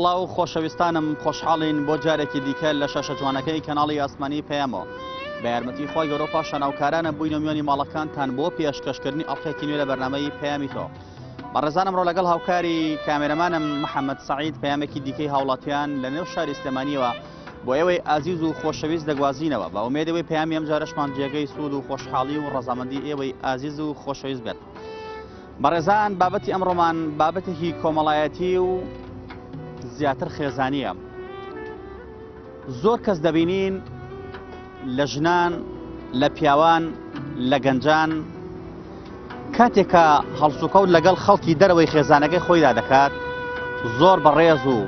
سەڵاو خۆشەویستانم خۆشحاڵین بۆ جارێکی دیکە لە شەشە جوانەکەی کەناڵی ئاسمانی پێمەوە بە یارمەتی خۆی گەورە پاشە ناوکارانە بووینە میوانی ماڵەکانتان بۆ پێشکەشکردنی ئەڵقێکی نوێ لە بەرنامەی پەیامی تۆ. بەڕێزانم ڕۆ لەگەڵ هاوکاری کامێرەمانم محەممەد سعید پەیامێکی دیکەی هاوڵاتیان لە نێو شاری سلێمانیەوە بۆ ئێوەی ئازیز و خۆشەویست دەگوازینەوە بە ئومێدەوەی پەیامی ئەم جارەشمان جێگەی سوود و خۆشحاڵی و ڕەزامەندی ئێوەی ئازیز و خۆشەویست بێت. بەڕێزان بابەتی ئەمڕۆمان بابەتێکی کۆمەڵایەتی و زیاتر خێزانیە. زۆر کەس دەبینین لە ژنان، لە پیاوان، لە گەنجان کاتێکە هەڵسوکەوت لەگەڵ خەڵکی دەرەوەی خێزانەکەی خۆیدا دەکات زۆر بەڕێز و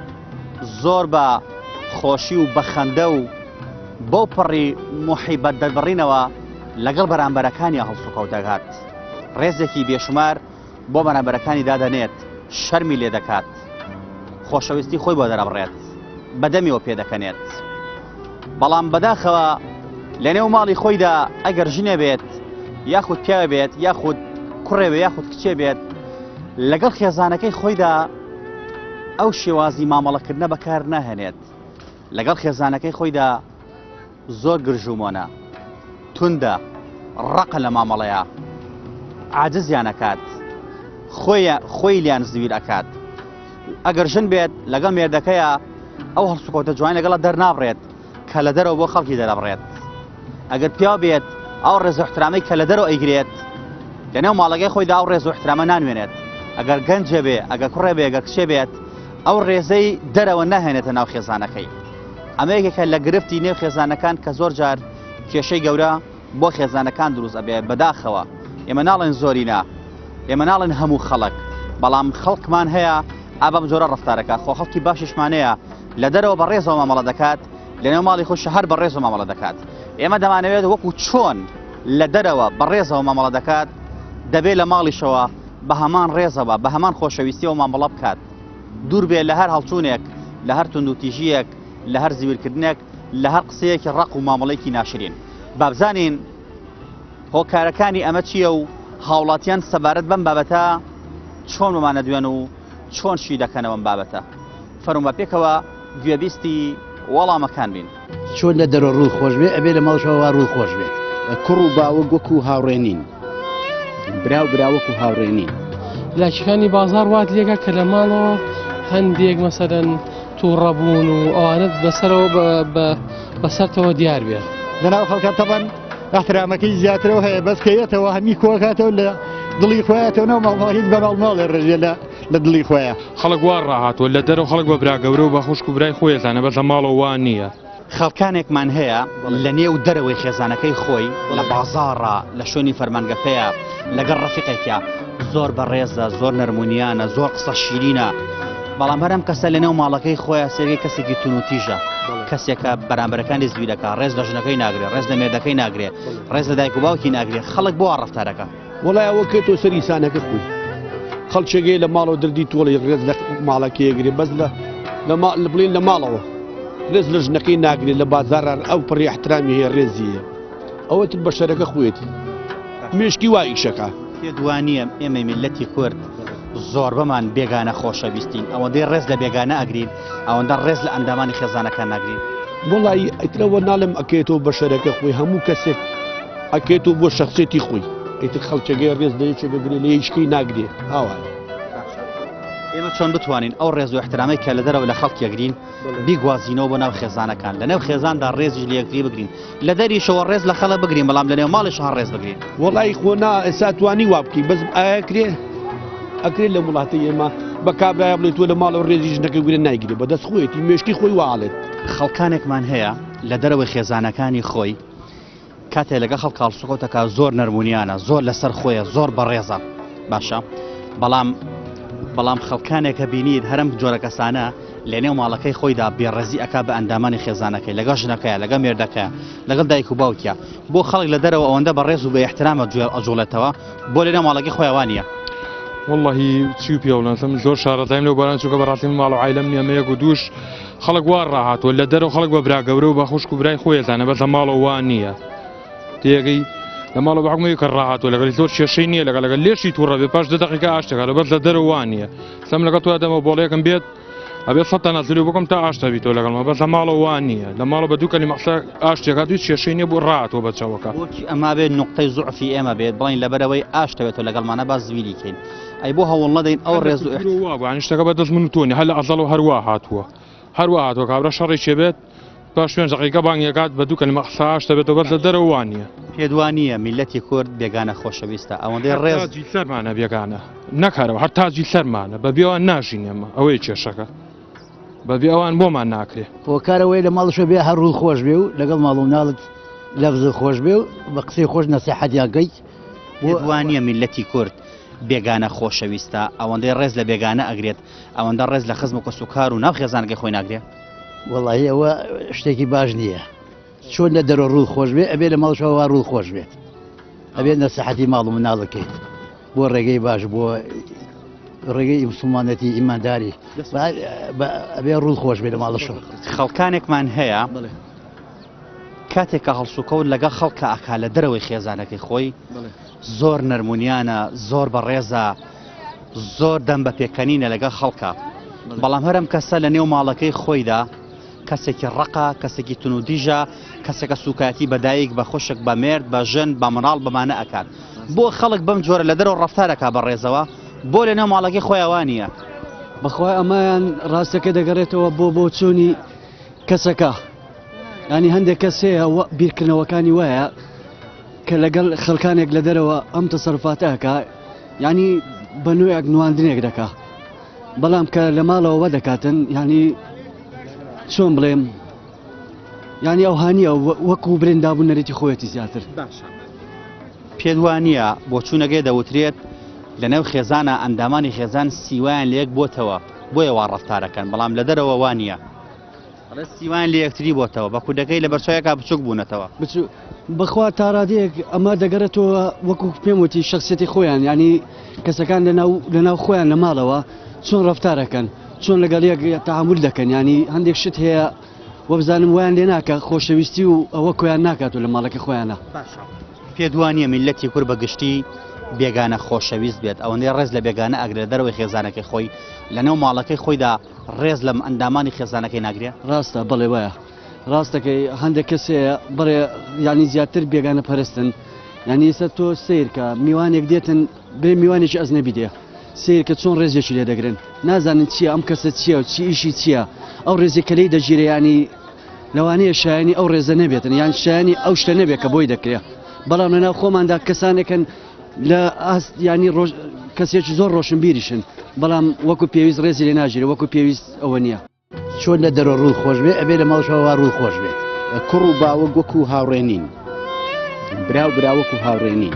زۆر بە خۆشی و بەخەندە و بۆ پڕی موحیبەت دەبڕینەوە لەگەڵ بەرامبەرەکانی هەڵسوکەوت دەکات. ڕێزێکی بێشمار بۆ بەرامبەرەکانی دادەنێت، شەرمی لێ دەکات، خۆشەویستی خۆی بۆ دەرەبڕێت، بەدەمیەوە پێدەکەنێت. بەڵام بەداخەوە لە نێو ماڵی خۆیدا ئەگەر ژنێ بێت یاخود پیاوە بێت یاخود کوڕێ بێت یاخود کچێ بێت لەگەڵ خێزانەکەی خۆیدا ئەو شێوازی مامەڵەکردنە بەکار ناهێنێت. لەگەڵ خێزانەکەی خۆیدا زۆر گرژومۆنە، توندە، ڕقە لە مامەڵەیە، عاجزیان ئەکات، خۆی لیان زویر ئەکات. ئەگەر ژن بێت لەگەڵ مێردەکەیە ئەو هەڵسوکەوتە جوانی لەگەڵە دەرنابڕێت کە لە دەرەوە بۆ خەڵکی دەرەبڕێت. ئەگەر پیاو بێت ئەو ڕێز و احترامەی کە لە دەرەوە ئەیگرێت لە نێو ماڵەکەی خۆیدا ئەو ڕێز و احترامە نانوێنێت. ئەگەر گەنجە بێ، ئەگەر کوڕێ بێ، ئەگەر کچێ بێت ئەو ڕێزەی دەرەوە ناهێنێتە ناو خێزانەکەی. ئەمە یەکێکە لە گرفتی نێو خێزانەکان کە زۆر جار کێشەی گەورە بۆ خێزانەکان دروست ئەبێ. بەداخەوە ئێمە ناڵێن زۆرینە، ئێمە ناڵێن هەموو خەڵک، بەڵام خەڵکمان هەیە ئابەم جۆرە ڕەفتارەکە. خۆ خەڵکی باشیشمانەیە لە دەرەوە بەڕێزەوە مامەڵە دەکات، لە نێو ماڵی خۆش هەر بەڕێزەوە مامەڵە دەکات. ئێمە دەمانەوێت وەکو چۆن لە دەرەوە بەڕێزەوە مامەڵە دەکات دەبێت لە ماڵیشەوە بە هەمان ڕێزەوە بە هەمان خۆشەویستیەوە مامەڵە بکات. دوور بێت لە هەر هەڵچوونێک، لە هەر توندوتیژیەک، لە هەر زیورکردنێک، لە هەر قسەیەکی ڕق و مامەڵەیەکی ناشرین. بابزانین هۆکارەکانی ئەمە چییە و هاوڵاتیان سەبارەت بەم بابەتە چۆن بمانە دوێن و چۆن شی دەکەنەوە بابەتە. فەرمووە پێکەوە گوێبیستی وەڵامەکان بین. چۆن لە دەرەوە ڕوو خۆش بێ ئەبێ لە ماڵشەوە ڕوو خۆش بێت. کوڕ و باوەک وەکو هاوڕێنین، براو براوەکو هاوڕێنین. لاچەکانی بازار وات لێگە کە لە ماڵەوە هەندێک مەسەرەن تووڕەبوون و ئەوانت بەسەرەوە بەسەرتەوە دیار بێت. لەناو خەڵکە تەبەن احترامەکەی زیاترەوە هەیە بەسکەیەتەوە هەمی کۆکاتەوە لە دڵی خۆیەتەوە ناو ماڵهیت بە ماڵێ ڕژێ لە دڵی خۆیە. خەڵک وا ڕاهاتوە لە دەرەوە خەڵک بە براگەورە و بە خوشک و برای خۆیەتانە بەس لە ماڵەوە وان نییە. خەڵکانێکمان هەیە لە نێو دەرەوەی خێزانەکەی خۆی لە بازاڕە، لە شوێنی فەرمانگەکەیە، لەگەڵ ڕەفیقێکە زۆر بەڕێزە، زۆر نەرمونیانە، زۆر قسە شیرینە. بەڵام بەرەم کەسە لە نێو ماڵەکەی خۆیان سێگەی کەسێکی تونوتیژە، کەسێکە بەرامبەرەکانی زوی دەکات، ڕێز لە ژنەکەی ناگرێت، ڕێز لە مێردەکەی ناگرێت، ڕێز لە دایک و باوکی ناگرێت. خەڵک بۆ ڕەفتارەکە وڵای ئەوە کێتەوە سەری سانەکە خۆی خەڵچێگەی لە ماڵەوە دردی تۆڵی ڕێز لە ماڵەکەیەگرێت بەس لە بڵین لە ماڵەوە ڕێز لە ژنەکەی ناگرێت لە بازاران ئەو پڕی احترامی هەیە ڕێزیە ئەوە تر بە شەرەکە خۆیەتی مێشکی وا ئیشەکە. پێدوانیە ئێمە میلەتی کورد زۆر بەمان بێگانە خۆشەویستین، ئەوەندەی ڕێز لە بێگانە ئەگرین، ئەوەندە ڕێز لە ئەندامانی خێزانەکان ناگرین. وڵی ئەیترەوە ناڵم ئەکێتەوە بە شەرەکە خۆی هەموو کەسێک ئەکێتەوە بۆ شخصێتی خۆی ئیتر خەڵکێگەی ڕێز لەیەکێ بگرێت لە هیچکی ناگرێت. ئاوان ئێمە چۆن بتوانین ئەو ڕێز و احترامی کە لە دەرەوە لە خەڵکیەگرین بیگوازینەوە بۆ ناو خێزانەکان، لە نێو خێزاندا ڕێزیش لە یەکتری بگرین، لە دەریشەوە ڕێز لە خەڵک بگرین، بەڵام لە نێو ماڵیش هەر ڕێز بگرین. وڵی خۆنا ئێستا توانی وا بکەی بەس ئاکرێ ئەکرێت لە وڵاتی ئێمە بە کابرای بڵێت تۆ لە ماڵەوە ڕێزی ژنەکە گورە نایگرێت بەدەست خۆیەتی مێشکی خۆی واڵێت. خەڵکانێکمان هەیە لە دەرەوەی خێزانەکانی خۆی کاتێ لەگە خەڵک هەڵسوکەوتەکە زۆر نەرمونیانە، زۆر لەسەر خۆیە، زۆر بەڕێزە، باشە. بەڵام خەڵکانێکە بینیت هەرم جۆرە کەسانە لە نێو ماڵەکەی خۆیدا بێڕێزی ئەکا بە ئەندامانی خێزانەکەی، لەگەڵ ژنەکەیە، لەگەڵ مێردەکەیە، لەگەڵ دایک و باوکیە. بۆ خەڵک لە دەرەوە ئەوەندە بەڕێز و بە احترامە ئەجوڵێتەوە بۆ لە نێو ماڵەکەی خۆیان وانە. واللهی چی و پیاوڵەنسەم زۆر شارەتایم لەو باران چووکە بەڕاستی ماڵ و عایلەم نییە مەیەک و دووش خەڵک وا ڕاهاتوە لە دەرەوە خەڵک بە براگەورە و بە خوشک و برای خۆیەتانە بەس لە ماڵەوە وان نییە. تێگەی لە ماڵەوە بەحکومەوەی کە ڕاهاتوە لەگەڵ زۆر کێشەی نییە لەگەڵ لێشی تووڕە بێ پاش 10 دقیقە ئاشتەکە لەبەر لە دەرەوە وان نییە. سەم لەگەڵ تۆ دەمە بۆڵەیەکم بێت ئەبێ سەد تەنازلی بکەم تا ئاشتا بیتەوە لەگەڵمە بەس لە ماڵەوە وان نییە لە ماڵە بە دوو کەلی مەقسە ئاشتێکات دوی کێشەی نییە بۆ ڕاتەوە بەچەوەکە بۆچی ئەما بێت نقطەی زوعفی ئێمە بێت بڵین لەبەرەوەی ئاشتەوێتەوە لەگەڵمانە با زویلی کەین ئەی بۆ هەوڵ نەدەین ئەو ڕێز و شتەکە بە دەست من و تۆنی هەر لە ئەزەڵ و هەروە هاتووە هەروە هاتووە کابرا شەڕی چێبێت باش شوێن زەقیقە بانگێکات بە دوو کەلی مەقسە ئاشتا بێتەوە بەس لە دەرەوە وان نییە پێدوانیە میلەتی کورد بێگانە خۆشەویستە ئەوەندەی ڕێز تاجی سەرمانە بێگانە نەکارەوە هەر تاجی سەرمانە بە بێوان ناژین ئێمە ئەوەی کێشەکە بەبێ ئەوان بۆمان ناکرێ هۆکارەوەی لە ماڵشە بێ هەر ڕوو خۆش بێ و لەگەڵ ماڵ و ناڵت لەفز خۆش بێ و بە قسەی خۆش نەسیحەتیاگەیت پێدوانیە میلەتی کورد بێگانە خۆشەویستە ئەوەندەی ڕێز لە بێگانە ئەگرێت ئەوەندە ڕێز لە خزم و کەسوکار و ناو خێزانەکەی خۆی ناگرێت وەڵی ئەوە شتێکی باش نییە چۆن لە دەرە ڕوو خۆش بێ ئەبێ لە ماڵشەوە ڕوو خۆش بێت ئەبێ نەسیحەتی ماڵ و مناڵەکەیت بۆ ڕێگەی باش بۆ ڕێگەی مسلمانەتی ئیمانداری ئەبێ ڕوو خۆش بێ لە ماڵشەوە خەڵکانێکمان هەیە کاتێکە هەڵسوکەوت لەگەڵ خەڵکە ئاکا لە دەرەوەی خێزانەکەی خۆی زۆر نەرمونیانە زۆر بەڕێزە زۆر دەم بە پێکەنینە لەگەڵ خەڵکە بەڵام هەرم کەسە لە نێو ماڵەکەی خۆیدا کەسێکی ڕقا کەسێکی تونودیژە کەسێکە سوکاتی بەدایک بە خۆشک بە مێرد بە ژن بە مناڵ بەمانە ئەکات بۆ خەڵک بەم جۆرە لە دەرەوە ڕەفتارەکە بە ڕێزەوە بۆ لە نێو ماڵەکەی خۆیاوانە بەخوای ئەمایان ڕاستەکە دەگەڕێتەوە بۆ چوونی کەسەکە ینی هەندێک کەس هەیە بیرکردنەوەکانی وایە کە لەگەڵ خەڵکانێک لە دەرەوە ئەم تەسەرفاتەکە ینی بە نوێیەک نواندنێک دەکا بەڵام کە لە ماڵەوە دەکاتن ینی چۆن بڵێم ینی ئەو هاانیە وەکو برێندابوو نەرێتی خۆەتی زیاتر پێدوانیە بۆ چوونەگەی دەوترێت لە نێو خێزانە ئەندامانی خێزان سیوایان لە یەک بۆتەوە بۆیە وا ڕەفتارەکەن بەڵام لە دەرەوە وانە سیوان لە یەکتری بۆتەوە بە کودەکەی لە بەرچەیەکە بچووک بوونەتەوە بخوا تاڕادەیەک ئەمە دەگەرێتەوە وەکو پێم وتی شخصیەتی خۆیان ینی کەسەکان لەناو خۆیان لە ماڵەوە چۆن ڕەفتارەکەن چۆن لەگەڵ یەک تەعامل دەکەن ینی هەندێک شت هەیە وە بزانم ویان لێ ناکە خۆشەویستی و ئەوە کۆیان ناکات و لە ماڵەکە خۆیانە پێدوانیە میلەتی کورد بەگشتی بێگانە خۆشەویست بێت ئەوەندەی ڕێز لە بێگانە ئەگرێت دەرەوەی خێزانەکەی خۆی لەنێو ماڵەکەی خۆیدا ڕێز لەم ئەندامانی خێزانەکەی ناگرێت ڕاستە بڵێ وایە ڕاستەکەی هەندێک کەسەیە بڕێ ینی زیاتر بێگانە پەرستن ینی ئێستا تۆ سیرکە میوانێک دێتن بێ میوانێکی ئەزنەبی دێ سیرکە چۆن ڕێزێکی لێ دەگرن نازانن چییە ئەم کەسە چییە و چی ئیشی چییە ئەو ڕێزێکەلەی دەگیرە ینی لەوانەیە شایانی ئەو ڕێزە نەبێتن یان شایانی ئەو شتە نەبێت کە بۆی دەکرێت بەڵام لەناو خۆماندا کەسانێکن لە ئاست ینی کەسێکی زۆر ڕۆشن بیریشن بەڵام وەکو پێویست ڕێزی لێ ناژێرە وەکو پێویست ئەوە نییە چۆن لە دەرە ڕوو خۆش بێ ئەبێ لە ماڵشەوە ڕوو خۆش بێت کوڕ و باوە وەکو هاوڕێنین برا وەکو هاوڕێنین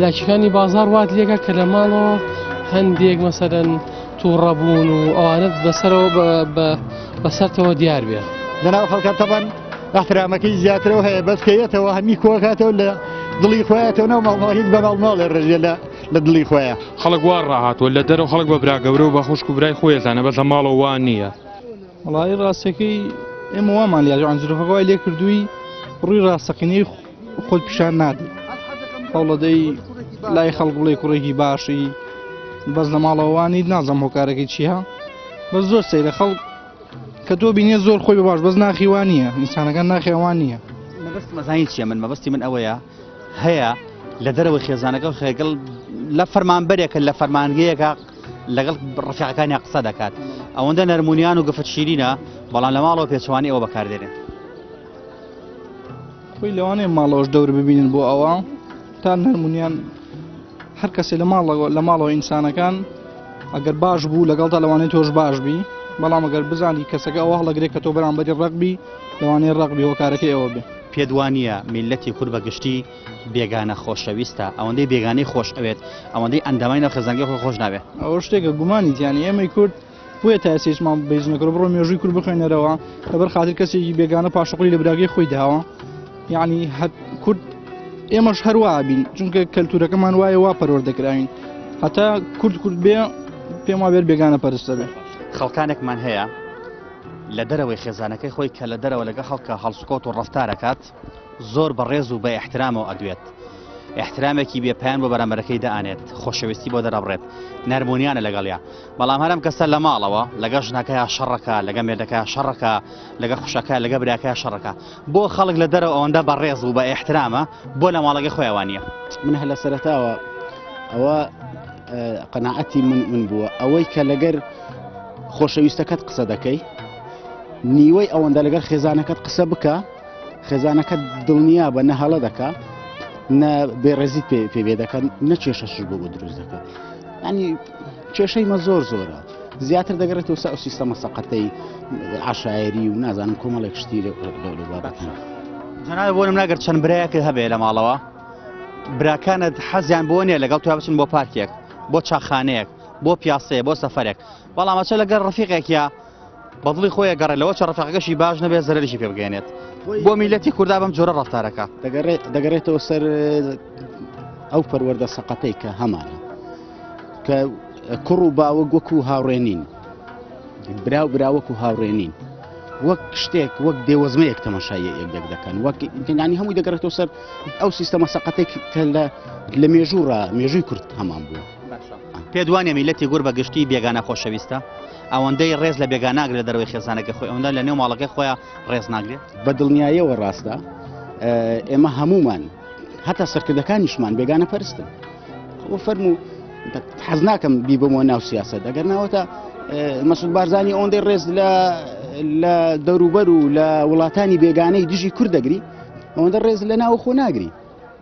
لاکیەکانی بازار وات لێگە کە لە ماڵەوە هەندێک مەسەرەن تووڕەبوون و ئەوانت بەسەرەوە بەسەرتەوە دیار بێت لەناو خەڵکە تەبەن احترامەکەی زیاترەوە هەیە بەس کەیەتەوە هەمی کۆکاتەوە لە دڵی خۆیەتەوە ناو ماڵماهید بە ماڵماڵێ ڕێژێ لە دڵی خۆیە خەڵک وا ڕاهاتوە لە دەرەوە خەڵک بە برا گەورە و بە خوشک و برای خۆیەزانە بەس لە ماڵەوە وان نییە وڵی ڕاستەکەی ئێمە وامان لیاژوان زرفەکەوای لێ کردووی ڕووی ڕاستەقینەی خۆت پیشان نادی هەوڵەدەی لای خەڵک بڵێ کوڕێکی باشی بەس لە ماڵەوەوانی نازەم هۆکارەکەی چیە بەس زۆر سەیرە خەڵک کە تۆ بینێ زۆر خۆی بە باش بەس ناخیوان نییە ئینسانەکان ناخێوان نییە مەبەست مەزانی چیە من مەبەستی من ئەوەیە هەیە لە دەرەوە خێزانەکە و خێگەڵ لە فەرمانبەرێکە لە فەرمانگەیەکە لەگەڵ ڕفیقەکانی قسە دەکات ئەوەندە نەرمونیان و گفت شیرینە بەڵام لە ماڵەوە پێچوانی ئەوە بەکاردێنێن خۆی لەوانەیە ماڵەوەش دەور ببینن بۆ ئەوە تا نەرمونیان هەر کەسێ لە ماڵەوە ئینسانەکان ئەگەر باش بوو لەگەڵ تا لەوانەیە تۆش باش بی بەڵام ئەگەر بزانی کەسەکە ئەوە هەڵەگرێت کە تۆ بەرامبەری ڕقبی لەوانەیە ڕقبی هۆکارەکەی ئەوە بێ پێدوانیە میلەتی کورد بەگشتی بێگانە خۆشەویستە ئەوەندەی بێگانەی خۆش ئەوێت ئەوەندەی ئەندامای ناو خێزانگەی خۆی خۆش نابێت ئەوە شتێکە گومانی دیانی ئێمەی کورد بۆیە تا ئێسێشمان بەیزنەکە بڕۆ مێژووی کورد بخوێنەرەوە لەبەر خاتر کەسێکی بێگانە پاشقلی لە براگەی خۆی داوە یعنی کورد ئێمەش هەروە بین چونکە کەلتورەکەمان وایە وا پەروەردەکراین هەتا کورد بێ پێم وا بێت بێگانە پەرستە بێ خەڵکانێکمان هەیە لە دەرەوەی خێزانەکەی خۆی کە لە دەرەوە لەگە خەڵکە هەڵسوکۆت و ڕەفتارەکات زۆر بەڕێز و بە ئیحترامەوە ئەدوێت احترامێکی بێپیان بۆ بەرامبەرەکەی دەئانێت خۆشەویستی بۆ دەرەبڕێت نەرمونیانە لەگەڵیا بەڵام هەرم کەسە لە ماڵەوە لەگە ژنەکەیان شەڕەکە لەگە مێردەکەیان شەڕەکە لەگە خوشەکە لەگە براکەیان شەڕەکە بۆ خەڵک لە دەرەوە ئەوەندە بەڕێز و بە احترامە بۆ لە ماڵەکەی خۆیانوانە من هەلە سەرەتاوە ئەوە قەناعەتی من بووە ئەوەی کە لەگەر خۆشەویستەکەت قسە دەکەی نیوەی ئەوەندە لەگەر خێزانەکەت قسە بکە خێزانەکە دڵنیا بە نەهەڵە دەکا نە بێڕێزیت پێ دەکەن نە کێشەش بۆ دروست دەکە ینی کێشەی مە زۆر زۆرە زیاتر دەگەڕێتەوە سا ئەو سیستەمە سەقەتەی عاشایری و نازانم کۆمەڵێک شتی لەبارەتە جەنابێ بۆ نمونە ئەگەر چەند برایەکت هەبێ لە ماڵەوە براکانت حەزیان بۆ نییە لەگەڵ تویا بچن بۆ پارکێک بۆ چاخانەیەک بۆ پیاسەیە بۆ سەفەرێک بەڵام ئەچە لەگەڵ ڕەفیقێکە بەدڵی خۆیە گەڕێتەوە چ ڕەفیقەکەشی باش نەبێت زەرریشی پێ بگەێنێت بۆ میلەتی کووردا بەم جۆرە ڕەفتارەکە دەگەڕێتەوە سەر ئەو پەروەردە سەقەتەی کە هەمانە کە کوڕ و باوە وەکو هاوڕێنین براو براوەکو هاوڕێنین وەک شتێک وەک دێوەزمەیەک تەماشای یەک دەکەن وەکانی هەمووی دەگەڕێتەوە سەر ئەو سیستەمە سەقەتێک کە لە مێژووی کورد هەمان بووە پێدوانێ میلەتی گور بە گشتی بێگانە خۆشەویستە ئەوەندەی ڕێز لە بێگاناگرێت دەروی خێزانەکە خۆی ئەوەندە لە نێو ماڵەکەی خۆیان ڕێز ناگرێت بە دڵنیاییەوە ڕاستە ئێمە هەمومان هەتا سەرکردەکانیشمان بێگانە پەرستن ئەوە فەرموو حەز ناکەم بیبمەوە ناو سیاسەت ئەگەر ناوەتە مەسعود بارزانی ئەوەندەی ڕێز لە دەوروبەر و لە وڵاتانی بێگانەی دژی کورد دەگری ئەوەندە ڕێز لە ناو خۆ ناگری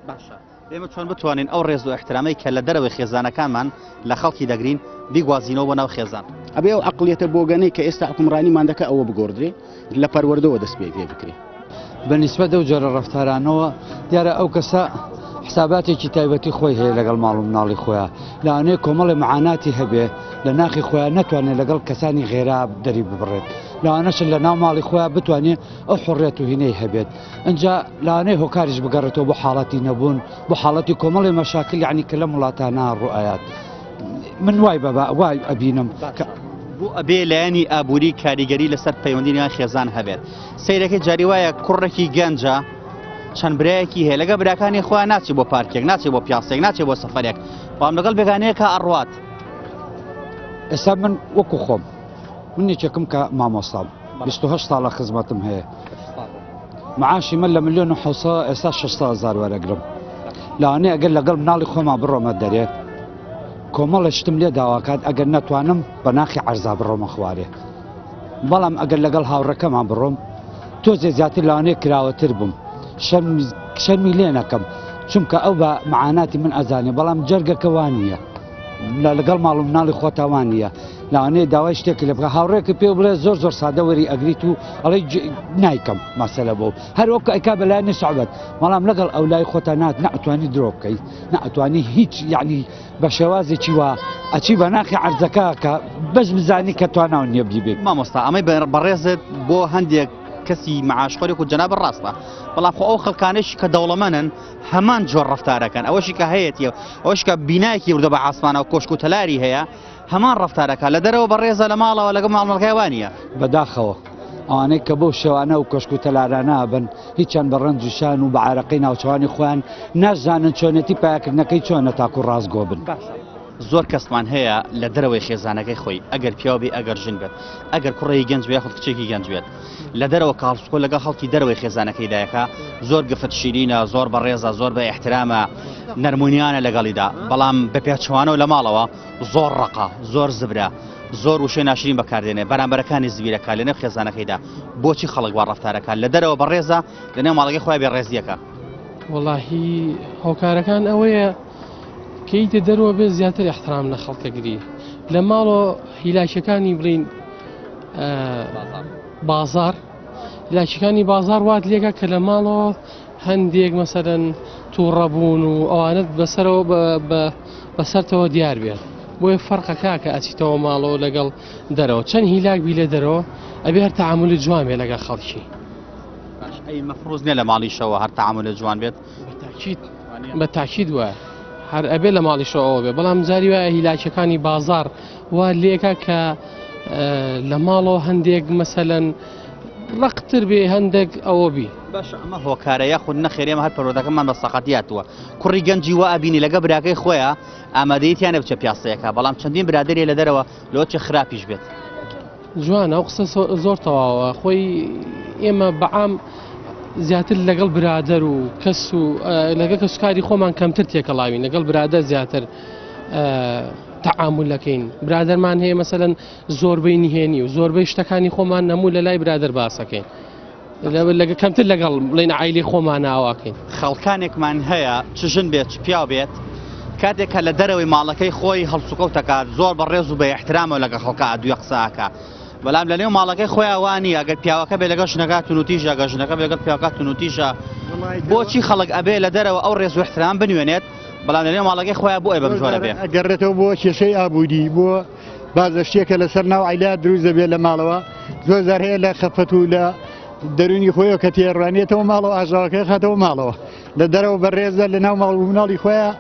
باشە ئێمە چۆن بتوانین ئەو ڕێز و احترامەی کە لە دەرەوەی خێزانەکانمان لە خەڵکی دەگرین بیگوازینەوە بۆ ناو خێزان ئەبێ ئەو عەقڵیەتە بۆگەنەی کە ئێستا حکومڕانیمان دەکە ئەوە بگۆڕدرێ لە پەروەردەوە دەست پێ بکرێ بەنسبەت ئەو جۆرە ڕەفتارانەوە دیارە ئەو کەسە حساباتێکی تایبەتی خۆی هەیە لەگەڵ ماڵ و مناڵی خۆیان لەوانەیە کۆمەڵی معاناتی هەبێ لە ناخی خۆیان نەتوانێت لەگەڵ کەسانی غێرا دەری ببڕێت لەوانەشن لە ناو ماڵی خۆیان بتوانێت ئەو حڕێت و هینەی هەبێت ئەجا لەوانەیە هۆکاریش بگەڕێتەوە بۆ حاڵەتی نەبوون بۆ حاڵەتی کۆمەڵی مەشاکل یعنی کە لە وڵاتانە ڕوئایات من وای وای ئەبینم بۆ ئەبێ لایەنی ئابووری کاریگەری لەسەر پەیوەندیان خێزان هەبێت سەیرەکەی جاری وایە کوڕێکی گەنجە چەند برایەکی هەیە لەگە براکانی خۆیان ناچێت بۆ پارکێک ناچێت بۆ پیاسێک ناچێت بۆ سەفەرێک بەڵام لەگەڵ بێگانەیەکە ئەڕوات ئێستا من وەکو خۆم من یەکێکم کە مامۆستام 28 ساڵە خزمەتم هەیە معاشی من لە 1,700,000 ئێستا 600,000 وەرەگرم لەوانەیە ئەگەر لەگەڵ مناڵی خۆمان بڕۆمە دەرێ کۆمەڵە شتم لێ داواکات ئەگەر نەتوانم بە ناخی عەرزا بڕۆمە خوارێ بەڵام ئەگەر لەگەڵ هاوڕەکەمان بڕۆم تۆزێ زیاتر لەوانەیە کراوەتر بووم شەرمی لێ نەکەم چونکە ئەو بە معاناتی من ئەزانێ بەڵام جەرگەکە وان نییە لەگەڵ ماڵ و مناڵی خۆتاوان نییە لەوانەیە داوای شتێکی لە بکە هاوڕێکی پێ بڵێ زۆر سادە وەری ئەگریت و ئەڵێ نایکەم مەسەلە بۆ هەر وەکو ئەیکا بەلایەنی سەعبەت بەڵام لەگەڵ ئەو لای خۆتا نەئەتوانی درۆ بکەیت نەئەتوانی هیچ یعنی بە شێوازێکی وا ئەچی بە ناخی عەرزەکە کە بەس بزانی کە تواناو نییە بیبێت مامۆستا ئەمەی بەڕێزت بۆ هەندێک کەسی معاشخۆری و جەنابە ڕاستە بەڵام خۆ ئەو خەڵکانشی کە دەوڵەمەنن هەمان جۆر ڕەفتارەکەن ئەوەشی کە هەیەیە ئەوەش کە بینایەکی وردە بە ئاسمانە و کۆشک و تەلاری هەیە هەمان ڕەفتارەکە لە دەرەوە بەڕێزە لە ماڵەوە لەگەڵ ماڵمەڵکەوانیە بەداخەوە ئەوانەی کە بۆ شێوانە و کۆشک و تەلارانە بن هیچیان بە ڕەنج و شان و بە عارەقەی ناوچەوانی خۆیان نازانن چۆنەتی پایکردنەکەی چۆنە تاکو ڕاستگۆ بن زۆر کەسمان هەیە لە دەرەوەی خێزانەکەی خۆی ئەگەر پیاوبێ ئەگەر ژن بێت ئەگەر کوڕی گەنج بێ خۆ کچێکی گەنج بێت لە دەرەوە کاڵسکۆ لەگە خەڵکی دەرەوەی خێزانەکەیدایەکە زۆر گفت شیرینە زۆر بەڕێزە زۆر بە احترامە نەرمونیانە لەگەڵیدا بەڵام بە پێچوانە و لە ماڵەوە زۆر ڕقە زۆر زبرە زۆر وشەی ناشرین بەکاردێنێ بەرامبەرەکانی زیرەکە لە نێو خێزانەکەیدا بۆچی خەڵک وا ڕەفتارەکە لە دەرەوە بەڕێزە لە نێو ماڵەکەی خۆی بێ ڕێزیەکە وەڵاهی هۆکارەکان ئەوەیە کەیتە دەرەوە بێ زیاتر احترام لە خەڵکەگیری لە ماڵەوە هیلاکەکانی بڵین بازار هیلاکەکانی بازار وات لێکە کە لە ماڵەوە هەندێک مەسەرەن تووڕەبوون و ئەوانت بەسەرەوە بەسەرتەوە دیار بێت بۆیە فەرقەکە کە ئەچیتەوە ماڵەوە لەگەڵ دەرەوە چەند هیلاک بی لە دەرەوە ئەبێ هەر تەعاملی جوان بێ لەگەڵ خەڵکی ئەی مەفروض نییە لە ماڵیشەوە هەر تەعاملی جوان بێت بە تاکید وایە هەر ئەبێ لە ماڵیشەوە بێ بەڵام جاری وایە هیلاکەکانی بازار وا لێکە کە لە ماڵەوە هەندێک مەسەلەن ڕقتر بێ هەندێک ئەوە بی باش ئەمە هۆکارە یاخود نەخێریمە هەر پەرۆدەکەمان بە سەقەتیاتوە کوڕی گەنجی وە ئەبینی لەگە براکەی خۆیان ئامادەیەتیانە بچە پیاسەیەەکە بەڵام چەندین برادێری لە دەرەوە لۆچی خراپیش بێت جوان ئەو قسە زۆر تەواوە خۆی ئێمە بەعام زیاتر لەگەڵ برادەر و کەس و لەگە کەسکاری خۆمان کەمتر تێکەڵاوین لەگەڵ برادە زیاتر تەعاملەکەین برادەرمان هەیە مەسەلەن زۆربەی نهێنی و زۆربەی شتەکانی خۆمان نەموو لە لای برادەر باسەکەین کەمتر لەگەڵ بڵێن عایلی خۆمان ناواکەین خەڵکانێکمان هەیە چ ژن بێت چ پیا بێت کاتێکە لە دەرەوەی ماڵەکەی خۆی هەڵسوکەوتەکات زۆر بەڕێز و بە احترامەوە لەگە خەڵکە دوێ قساکە بەڵام لە نێو ماڵەکەی خۆیان وانی ئەگەر پیاوەکە بێ لەگەڵ ژنەکە تونوتیژە ئەگەر ژنەکە بێ لەگەڵ پیاوەکە تونوتیژە بۆچی خەڵک ئەبێ لە دەرەوە ئەو ڕێز و احترام بنوێنێت بەڵام لە نێو ماڵەکەی خۆیان بۆ ئەی بەم جۆرە بێ ئەگەڕێتەوە بۆ کێشەی ئابوودی بۆ بازە شتێکە لەسەر ناو عیلات دروست دەبێت لە ماڵەوە زۆر جار هەیە لە خەفەت و لە دەرونی خۆیەوە کە تێڕوانێتەوە ماڵەوە ئاژاوەکەی خاتەوە ماڵەوە لە دەرەوە بەڕێزە لە ناو ماڵ و مناڵی خۆیان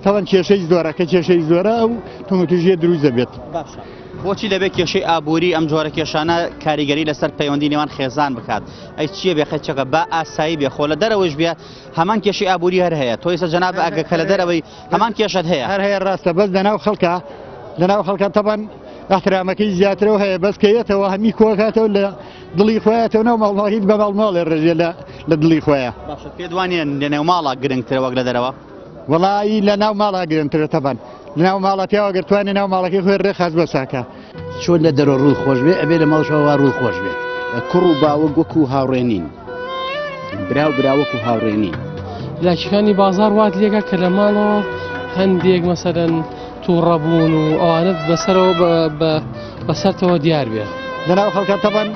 تەوەن کێشەی زۆرە کە کێشەی زۆرە ئەو تونوتیژیە دروست دەبێت بۆچی لەبێت کێشەی ئابووری ئەم جۆرە کێشانە کاریگەری لەسەر پەیوەندی نێوان خێزان بکات ئەی چییە بێخێت چەکە با ئاسایی بێ خۆ لە دەرەوەش بێ هەمان کێشەی ئابووری هەر هەیە تۆی سە جەناب ئەگە کە لە دەرەوەی هەمان کێشت هەیە هەر هەیە ڕاستە بەس لەناو خەڵکە تەبەن احترامەکەی زیاترەوە هەیە بەس کەیەتەوە هەمی کۆکاتەوە لە دڵی خۆیەتەوە ناو ماڵماڵیت بە ماڵماڵێ ڕێژێ لە دڵی خۆیە پێ دوانێ لە نێو ماڵە گرنگترە وەک لە دەرەوە وەڵایی لە ناو ماڵا گرنگترە تەبەن لە ناو ماڵە پیاوە گرتوانێ ناو ماڵەکەی خۆی ڕێخاز بەساکە چۆن لە دەرەوە ڕوو خۆش بێ ئەبێ لە ماڵشەوە ڕوو خۆش بێت کوڕ و باوە وەکو هاوڕێنین برا و براوەکو هاوڕێنین لاشەکانی بازار وات لێگە کە لە ماڵەوە هەندێک مەسەرەن تووڕەبوون و ئەوانت بەسەرەوە بەسەرتەوە دیار بێت لەناو خەڵکە تەبەن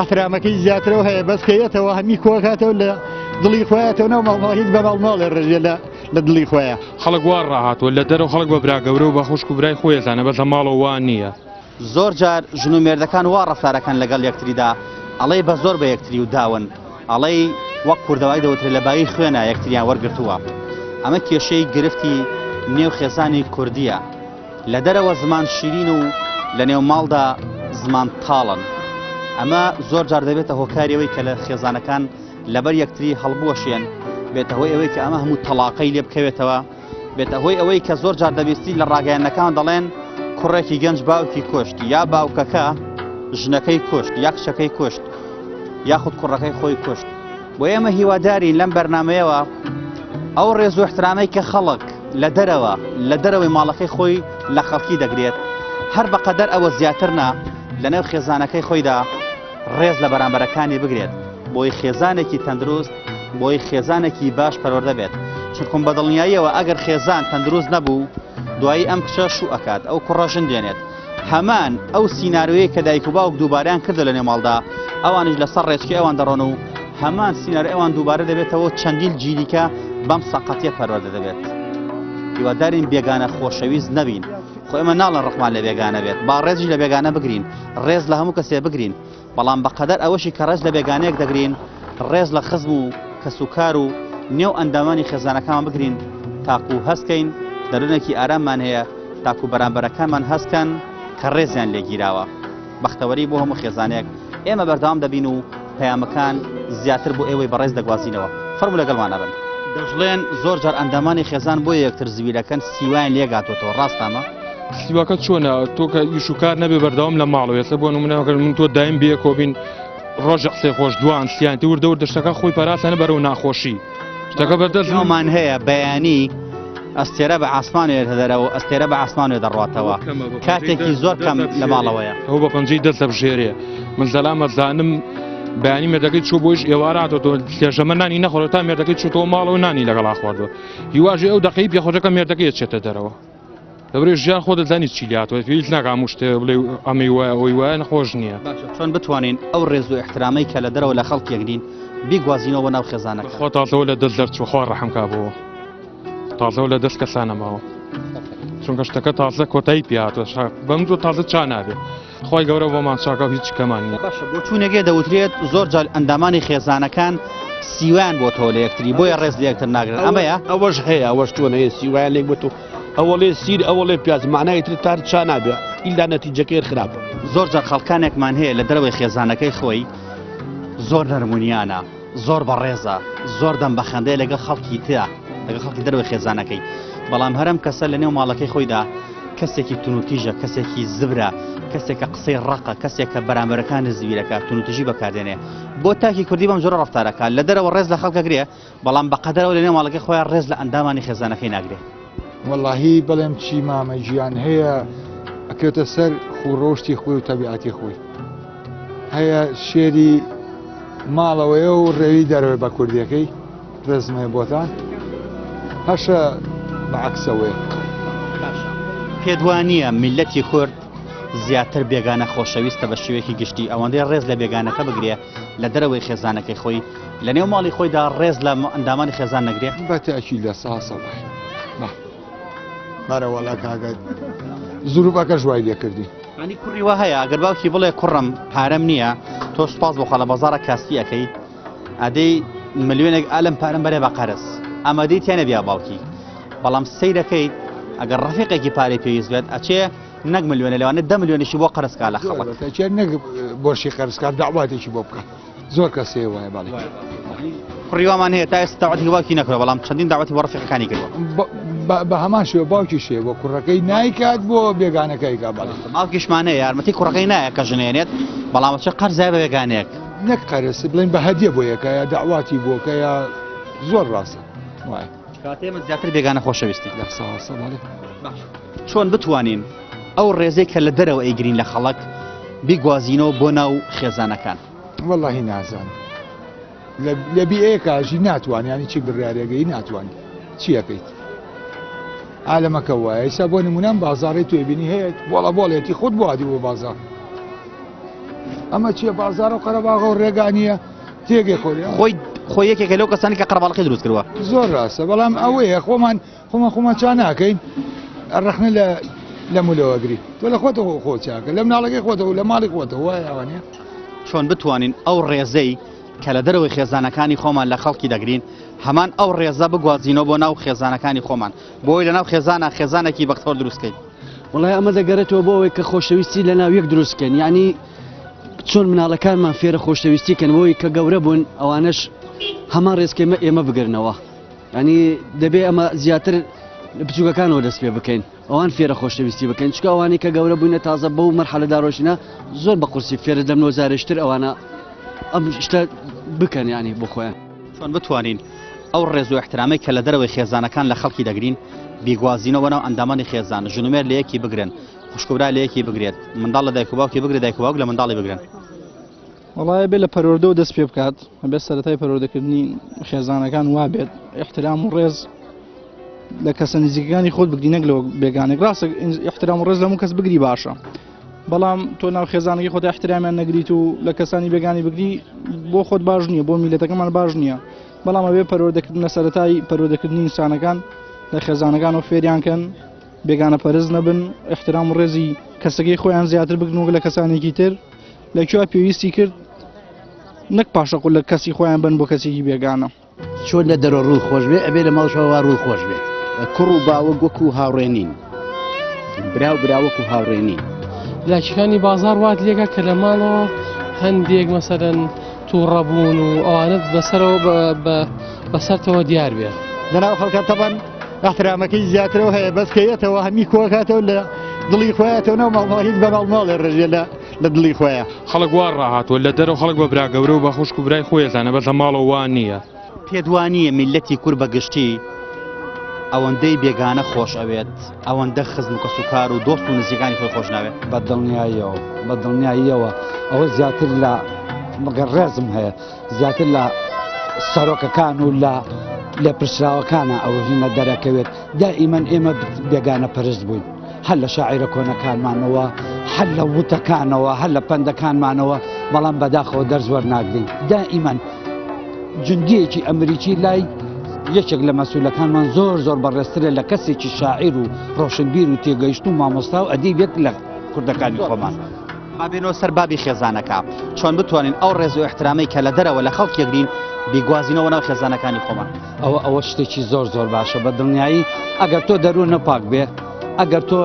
احترامەکەی زیاترەوە هەیە بەس کەیەتەوە هەمی کۆکاتەوە لە دڵی خۆیەتەوە ناو ماڵماڵیت بە ماڵماڵێ ڕێژێ لە دڵی خۆیە خەڵک وار ڕاهاتوە لە دەرەوە خەڵک بە براگەورە و بە خوشک و برای خۆیەزانە بەس لە ماڵەوە وان نییە زۆر جار ژن و مێردەکان وا ڕەفتارەکان لەگەڵ یەکتریدا ئەڵێ بە زۆر بە یەکتری و داون ئەڵێ وەک کوردەوای دەوترێت لە بایی خوێنە یەکتریان وەرگرتووە ئەمە کێشەی گرفتی نێو خێزانی کوردیە لە دەرەوە زمان شیرین و لە نێو ماڵدا زمان تاڵن ئەمە زۆر جار دەبێتە هۆکاریەوەی کە لە خێزانەکان لەبەر یەکتری هەڵبوەشێن بێتە هۆی ئەوەی کە ئەمە هەموو تەلاقەی لێ بکەوێتەوە بێتە هۆی ئەوەی کە زۆر جار دەبیستی لە ڕاگەیانەکان دەڵێن کوڕێکی گەنج باوکی کوشتی یا باوکەکە ژنەکەی کوشت یا کچەکەی کوشت یاخود کوڕەکەی خۆی کوشت بۆ ئێمە هیوادارین لەم بەرنامەیەوە ئەو ڕێز و احترامەی کە خەڵک لە دەرەوەی ماڵەکەی خۆی لە خەڵکی دەگرێت هەر بەقەدەر ئەوە زیاترنا لە نێو خێزانەکەی خۆیدا ڕێز لە بەرامبەرەکانی بگرێت بۆی خێزانێکی تەندروست بۆی خێزانێکی باش پەروەردە بێت چونکم بەدڵنیاییەوە ئەگەر خێزان تەندروست نەبوو دوایی ئەم کچە شو ئەکات ئەو کوڕەژن دێنێت هەمان ئەو سیناروەیە کە دایک و باوک دووبارەیان کردە لە نێو ماڵدا ئەوانش لەسەر ڕێچکی ئەوان دەڕۆن و هەمان سینار ئەوان دووبارە دەبێتەوە چەندین جیلیکە بەم سەقەتیە پەروەردە دەبێت هیوادارین بێگانە خۆشەویست نەبین خۆ ئێمە ناڵن ڕقمان لە بێگانە بێت با ڕێزی لە بێگانە بگرین ڕێز لە هەموو کەسێ بگرین بەڵام بەقەدەر ئەوەشی کە ڕێز لە بێگانەیەک دەگرین ڕێز لە خزم و کەسوکار و نێو ئەندامانی خێزانەکانمان بگرین تاکو هەستکەین دەرونێکی ئاراممان هەیە تاکو بەرامبەرەکانمان هەستکەن کە ڕێزیان لێگیراوە بەختەوەری بۆ هەموو خێزانێک ئێمە بەردەوام دەبین و پەیامەکان زیاتر بۆ ئێوەی بەڕێز دەگوازینەوە فەرموو لەگەڵمانە بن دەژڵێن زۆر جار ئەندامانی خێزان بۆ یەکتر زویرەکەن سیوایان لێگاتۆتەوە ڕاستامە سیواکە چۆنە تۆ کە ئیشوکار نەبێ بەردەوام لە ماڵەوە ێستا بۆ نمونەکە من تۆ دایم بێ کۆبین ڕۆژە قسەی خۆش دوان سیانتی وردەور دەشتەکە خۆی پاراسانە بەرەو ناخۆشی شتەکە بەردەستمان هەیە بەیانی ئەستێرە بە ئاسمانێت هەدەرەوە ئەستێرە بە ئاسمانێ دەڕاتەوە کاتێکی زۆر کەم لە ماڵەوەیە ئەو بە پەنجەی دەستە بژێرێ من زەلامە زانم بەیانی مێردەکەی چوو بۆش ئێواراتەوە تۆ سێژەمە نانی نەخۆرە تا مێردەکەی چوتەوە ماڵەوە نانی لەگەڵا خواردەوە هیواژی ئەو دەقەی پێخۆشەکە مێردەکەی چێتە دەرەوە لەبرێ ژیان خۆ دەزانی چی لاتەوە هیچ ناکام شتێ بڵێ ئەمەی وایە ئەوی وایە نەخۆش نییە چۆن بتوانین ئەو ڕێز و احترامەی کە لە دەرەوە لە خەڵک یەکدین بیگوازینەوە ناو خێزانەکە خۆ تازەوە لە دەست دەرچوو خوا ڕەحمکا بۆ تازەوە لە دەست کەسانەماوە چونکە شتەکە تازە کۆتایی پیاتوە بەم زۆر تازە چا نابێت خۆی گەورە بۆمان چاکە هیچ کەمان نیە بۆ چوونەگێ دەوترێت زۆر جار ئەندامانی خێزانەکان سیوان بۆ تۆ لە یەکتری بۆیە ڕێز لە یەکتر ناگرن ئەمەیە ئەوەش هەیە ئەوەش چۆن هەیە سیوایان لێک بۆ ئەوە لێ سیر ئەوە لێ پیاز معنایتر تار چا نابێ ئیلا نەتیجەکەی خراپە زۆر جار خەڵکانێکمان هەیە لە دەرەوەی خێزانەکەی خۆی زۆر نەرمونیانە زۆر بەڕێزە زۆر دەم بە خەندەیە لەگەڵ خەڵکی تیا لەگەڵ خەڵکی دەروی خێزانەکەی بەڵام هەرم کەسە لە نێو ماڵەکەی خۆیدا کەسێکی تونوتیژە کەسێکی زبرە کەسێکە قسەی ڕقە کەسێکە بەرامبەرەکان زیویرەکە تونوتیژی بەکاردێنێ بۆ تاکی کوردی بەم جۆرە ڕەفتارەکە لە دەرەوە ڕێز لە خەڵکەگرێ بەڵام بەقەدەرەوە لە نێو ماڵەکەی خۆیان ڕێز لە ئەندامانی خێزانەکەی ناگرێ واللهی بەڵێم چی مامە گیان هەیە ئەکرێتە سەر خوڕۆشتی خۆی و تەبیعەتی خۆی هەیە شێری ماڵەوەیە و ڕێوی دەرەوە بە کوردیەکەی ڕێزمێ بۆتان هەشە بەعکسەوەی پێدوانیە میلەتی کورد زیاتر بێگانە خۆشەویستە بە شێوەیەکی گشتی ئەوەندەی ڕێز لە بێگانەکە بگرێ لە دەرەوەی خێزانەکەی خۆی لە نێو ماڵی خۆیدا ڕێز لە ئەندامانی خێزان نەگرێ بەتەکی لە ساسەڵی بارەوەڵا کاگەت زوروبەکە ژوای لێ کردی ئەنی کوڕی وە هەیە ئەگەر باوکی بڵێ کوڕم پارەم نییە تۆ سوپاس بۆ خەڵە بەزارە کاستی ئەەکەی ئەدەی ملیۆنێک ئالم پارەم بەرێ بە قەرز ئەمەدەی تیانە بیا باوکی بەڵام سەیرەکەیت ئەگەر ڕەفیقێکی پارەی پێویست بێت ئەچێ نەک ملیۆنە لەوانە 10 ملیۆنیشی بۆ قەرزکا لە خەڵک نەک بۆشی قەرزکار داواتێکی بۆ بکە زۆر کەسێ وایە باڵی کوڕیوامان هەیە تا ئێستا داواتی باوکی نەکرێ بەڵام چەندین داواتی بۆ ڕەفیقەکانی کردووە بە هەمان شێوە باوکی شێ بۆ کوڕەکەی نایکات بۆ بێگانەکەی کا باڵی باوکیشمانەیە یارمەتی کوڕەکەی نایە کە ژنێنێت بەڵام چه قەرزای بە بێگانەیەک نەک قەرز بڵێن بە هەدیە بۆ یەکە یا داواتی بۆکە یا زۆر ڕاستە وایە کاتێمە زیاتر بێگانە خۆشەویستی لە ساسە باڵێ چۆن بتوانین ئەو ڕێزەی کە لە دەرەوە ئەیگرین لە خەڵک بیگوازینەوە بۆ ناو خێزانەکان واللهی نازانم لە بیئەکەژی ناتوانانی چی بڕارێگەی ناتوانانی چیەکەیت عالەمەکە وایە ئێستا بۆ نمونەم بازاڕی توێبینی هەیە بۆڵە بۆڵێتی خودت بۆ عادی بۆ بازار ئەمە چییە بازار و قەرەباغ و ڕێگانیە تێگەی خۆی یەکێکە لەو کەسانی کە قەرەباڵقی دروست کردووە زۆر ڕاستە بەڵام ئەوەیە خۆمان چا ناکەین ڕەخنە لە مولەوەگری تۆ لە خۆتەوە خۆ چاکە لە مناڵەکەی خۆتەوە لە ماڵی خۆتەوە وایە ئەوانەیە چۆن بتوانین ئەو ڕێزەی کە لە دەرەوەی خێزانەکانی خۆمان لە خەڵکی دەگرین هەمان ئەو ڕێزە بگوازینەوە بۆ ناو خێزانەکانی خۆمان بۆی لە ناو خێزانێکی بەختۆر دروستکەین وڵای ئەمە دەگەرێتەوە بۆ ئەوەی کە خۆشەویستی لە ناو یەک دروستکەن یعنی چۆن مناڵەکانمان فێرە خۆشەویستیکەن بۆی کە گەورە بوون ئەوانش هەمان ڕێزکەمە ئێمە بگرنەوە ینی دەبێ ئەمە زیاتر بچووکەکانەوە دەست پێ بکەین ئەوان فێرە خۆشەویستی بکەین چکە ئەوانی کە گەورە بووینە تازە بەو مەرحەلەدا ڕۆژینە زۆر بە قورسی فێرە دەمنەوە زارشتر ئەوانە ئەم شتە بکەن ینی بۆ خۆیان چۆن بتوانین ئەو ڕێز و احترامی کە لە دەرەوەی خێزانەکان لە خەڵکی دەگرین بیگوازینەوە ناو ئەندامانی خێزان ژنومێر لە یەکی بگرن خوشکبرا لە یەکی بگرێت منداڵ لە دایک و باوکی بگرێت دایک و باوک لە منداڵی بگرن وڵایە بێ لە پەروەردە دەست پێ بکات بێ سەرەتای پەروەردەکردنی خێزانەکان وا بێت احترام و ڕێز لە کەسە نزیکەکانی خۆت بگری نەک لەوە بێگانێک ڕاستە احترام و ڕێز لەموو کەس بگری باشە بەڵام تۆ ناو خێزانەکەی خۆت احترامیان نەگریت و لە کەسانی بێگانی بگری بۆ خۆت باش نییە بۆ میلەتەکەمان باش نییە بەڵام ئەوێ پەروەردەکردنە سەرەتای پەروەردەکردنی ئینسانەکان لە خێزانەکان و فێریانکەن بێگانە پەرز نەبن احترام و ڕێزی کەسەکەی خۆیان زیاتر بگرنەوە لە کەسانێکی تر لەکوێ پێویستی کرد نەک پاشەقول لە کەسی خۆیان بن بۆ کەسێکی بێگانە چۆن لە دەرەوە ڕوو خۆش بێ ئەبێ لە ماڵشەوە ڕوو خۆش بێت کوڕ و باوە وەکو هاوڕێنین برا وەکو هاوڕێنین لاچەکانی بازار وات لێکە کە لە ماڵەوە هەندێک مەسەرەن تووڕەبوون و ئەوانت بەسەرەوە بەسەرتەوە دیار بێت لەناو خەڵکە تەبەن احترامەکەی زیاترەوە هەیە بەس کەیەتەوە هەمی کۆکاتەوە لە دڵی خۆیەتەوە ناو ماڵماڵیت بە ماڵماڵێ ڕژێ لە دڵی خۆیە خەڵک وا ڕاهاتوە لە دەرەوە خەڵک بە برا گەورە و بە خوشک و برای خۆیەزانە بەس لە ماڵەوە وان نییە پێدوانیە میلەتی کورد بەگشتی ئەوەندەی بێگانە خۆش ئەوێت ئەوەندە خزم و کەسوکار و دۆست و نزیکانی خۆی خۆش ناوێت بە دڵنیاییەوە ئەوە زیاتر لە مەگەر ڕێزم هەیە زیاتر لە سەرۆکەکان و لە پرسراوەکانە ئەوە هینە دەرەکەوێت دائیمەن ئێمە بێگانە پەرست بووین هەر لە شاعیرە کۆنەکانمانەوە هەر لە وتەکانەوە هەر لە پەندەکانمانەوە بەڵام بەداخەوە دەرزوەر ناگرین دائیمەن جندیەکی ئەمریکی لای یەکێک لە مەسئولەکانمان زۆر بەڕێزترە لە کەسێکی شاعیر و ڕۆشنبیر و تێگەیشت و مامۆستا و ئەدیبێت لە کوردەکانی خۆمان بابێنەوە سەر بابی خێزانەکە چۆن بتوانین ئەو ڕێز و احترامی کە لە دەرەوە لە خەڵکێگرین بیگوازینەوە ناو خێزانەکانی خۆمان ئەوە شتێکی زۆر باشە بە دڵنیایی ئەگەر تۆ دەروون نەپاک بێ ئەگەر تۆ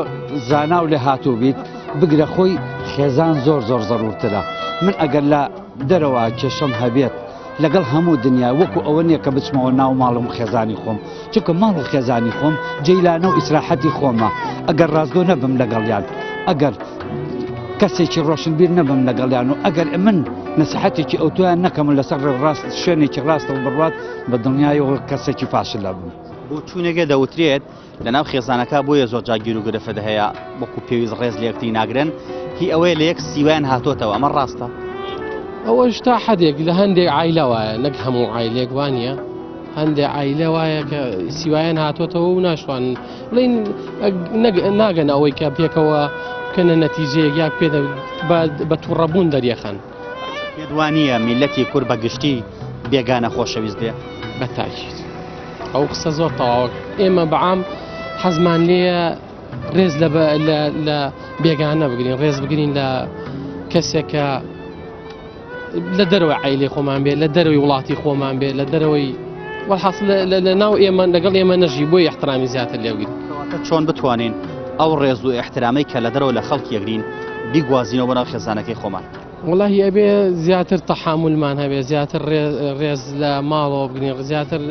زانا و لێ هاتوو بیت بگرە خۆی خێزان زۆر زەڕورترە من ئەگەر لە دەرەوە کێشەم هەبێت لەگەڵ هەموو دنیا وەکو ئەوە نییە کە بچمەوە ناو ماڵم خێزانی خۆم چونکە ماڵ و خێزانی خۆم جەیلانە و ئیسراحەتی خۆمە ئەگەر ڕاستگۆ نەبم لەگەڵیان ئەگەر کەسێکی ڕۆشنبیر نەبم لەگەڵیان و ئەگەر من نەسەحەتێکی ئەوتویان نەکەم لەسەر ڕاست شوێنێکی ڕاستە و بڕات بە دڵنیایەوە کەسێکی فاشلە بم بۆ چوونێکە دەوترێت لەناو خێزانەکە بۆیە زۆر جاگیر و گرفت هەیە وەکو پێویست ڕێز لە یەکتری ناگرن هی ئەوەیە لە یەک سیوان هاتۆتەوە ئەمە ڕاستە ئەوەش تا حدێک لە هەندێک عیلە وایە نەک هەموو عیلێک وانە هەندێک عیلە وایە کە سیوایان هاتۆتەوە و ناشوان بڵین ناگەن ئەوەی کە پێکەوە کەنە نەتیجەیەک یا پێ بە تووڕەبوون دەریەخەن پێدوانیە میلەتی کورد بەگشتی بێگانە خۆشەویست بێ بە تاکید ئەو قسە زۆر تەواو ئێمە بەعام حەزمان لێیە ڕێز لە بێگانە بگرین ڕێز بگرین لە کەسێکە لە دەرەوەی عیلەی خۆمان بێت لە دەرەوەی وڵاتی خۆمان بێت لە دەرەوەی وەحاصل لە ناو ئێمە لەگەڵ ئێمە نەژی بۆی احترامی زیاتر لێبگرین چۆن بتوانین ئەو ڕێز و احترامی کە لە دەرەوە لە خەڵکی یەکرین بیگوازینەوە بەناو خێزانەکەی خۆمان وڵی ئەبێ زیاتر تەحاملمان هەبێت زیاتر ڕێز لە ماڵەوە بگرین زیاتر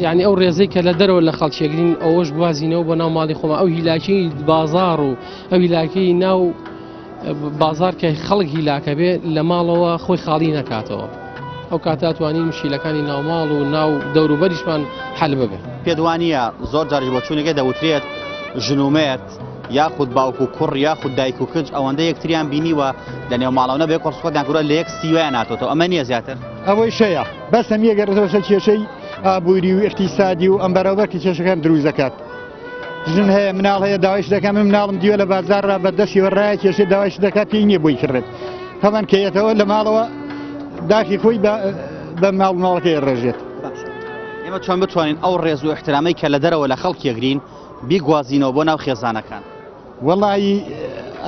یعنی ئەو ڕێزەی کە لە دەرەوە لە خەڵکیەگرین ئەوەش بوازینەوە بۆ ناو ماڵی خۆمان ئەو هیلاکی بازار و ئەو هیلاکەی ناو بازار کە خەڵک هیلاکە بێ لە ماڵەوە خۆی خاڵی نەکاتەوە ئەو کاتاتوانین مشیلەکانی ناوماڵ و ناو دەوروبەریشمان حل ببێ پێدوانیە زۆر جارش بۆ چوونەکە دەوترێت ژنومێت یاخود باوکو کوڕ یاخود دایک و کچ ئەوەندە یەکتریان بینیوە لە نێو ماڵەوە بێ کۆرسخۆتیان کوورە لە یەک سیوایان هاتۆتەوە ئەمە نییە زیاتر ئەوەی شەیە بەسم یەگەرەوە سەر کێشەی ئابووری و اقتصادی و ئەم بەراوبەرکی کێشەکان دروست دەکات ژن هەیە مناڵ هەیە داوایش دەکەم من مناڵم دیوە لە بازارڕ بەدەستی وەڕایە کێشەی داوایش دەکات پێی نییە بۆی کردێت هەمان کەیەتەوە لە ماڵەوە داخی خۆی بە ماڵەکەی ڕێژێت ئێمە چۆن بتوانین ئەو ڕێز و احترامی کە لە دەرەوە لە خەڵکی یەکرین بیگوازینەوە بۆ ناو خێزانەکان وەڵی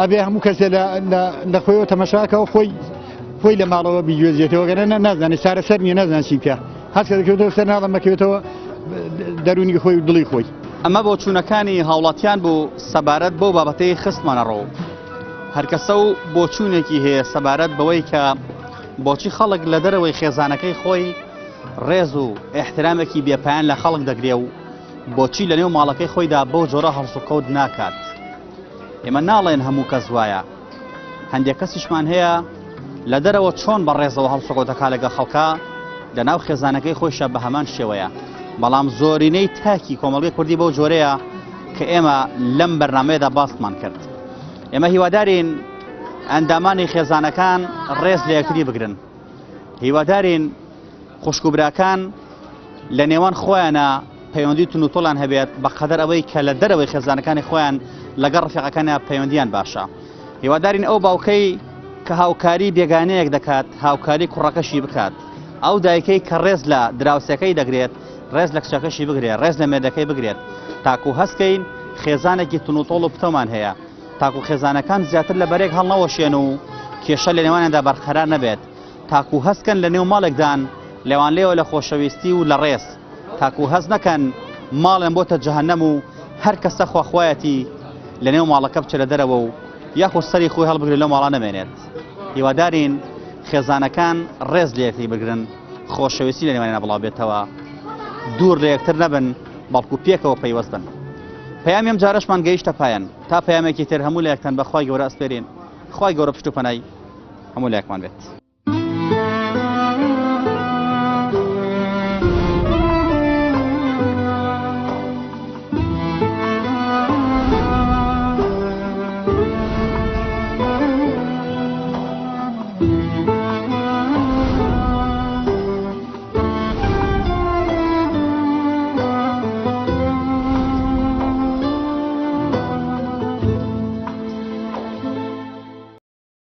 ئەبێ هەموو کەسێ لە خۆیەوە تەمەشاکەەوە خۆی لە ماڵەوە بیگوێزیێتەوە گەرە نازانێت سارە سەر نیە نازان چی بکە هەست دەکەوێتەوە سەر ناڵم بکەوێتەوە دەرونی خۆی و دڵی خۆی ئەمە بۆ چوونەکانی هاوڵاتیان بوو سەبارەت بۆ بابەتەی خستمانەڕەوە هەرکەسە و بۆ چوونێکی هەیە سەبارەت بەوەی کە بۆچی خەڵک لە دەرەوەی خێزانەکەی خۆی ڕێز و احترامێکی بێپایان لە خەڵک دەگرێ و بۆچی لە نێو ماڵەکەی خۆیدا بۆ جۆرە هەڵسوکەوت ناکات ئێمە ناڵێن هەموو کەس وایە هەندێک کەسیشمان هەیە لە دەرەوە چۆن بە ڕێزەوە هەڵسوکەوتەکە لەگە خەڵکا لە ناو خێزانەکەی خۆیشە بە هەمان شێوەیە بەڵام زۆرینەی تاکی کۆمەڵگەی کوردی بەو جۆرەیە کە ئێمە لەم بەرنامەیەدا باسمان کرد ئێمە هیوادارین ئەندامانی خێزانەکان ڕێز لە یەکتری بگرن هیوادارین خوشکوبراکان لە نێوان خۆیانە پەیوەندی تونوتۆڵان هەبێت بەقەدەر ئەوەی کە لە دەرەوەی خێزانەکانی خۆیان لەگەڵ ڕفیقەکانیان پەیوەندیان باشە هیوادارین ئەو باوکەی کە هاوکاری بێگانەیەک دەکات هاوکاری کوڕەکەشی بکات ئەو دایکەی کە ڕێز لە دراوسەکەی دەگرێت ڕێز لە کچەکەشی بگرێت ڕێز لە مێردەکەی بگرێت تاکو هەستکەین خێزانێکی تونوتۆڵ و پتەمان هەیە تاکو خێزانەکان زیاتر لە بەرێک هەڵنەوەشێن و کێشە لە نێوانیاندا بەرقەرار نەبێت تاکو هەستکەن لە نێو ماڵێکدان لێوان لێوە لە خۆشەویستی و لە ڕێز تاکو هەز نەکەن ماڵێن بۆتە جەهەنەم و هەر کەسە خواخوایەتی لە نێو ماڵەکە بچە لە دەرەوە و یاخود سەری خۆی هەڵبگرێت لەو ماڵە نەمێنێت هیوادارین خێزانەکان ڕێز لە یەکتری بگرن خۆشەویستی لە نێوانیانە بڵاو بێتەوە دوور لە یەکتر نەبن بەڵکو پێکەوە پەیوەست بن پەیامیم جارەشمان گەیشتە پایان تا پەیامێکی تر هەموو لە یەکتان بەخوای گەورە ئەسپێرین خوای گەورە پشت و پەنای هەموو لە یەکمان بێت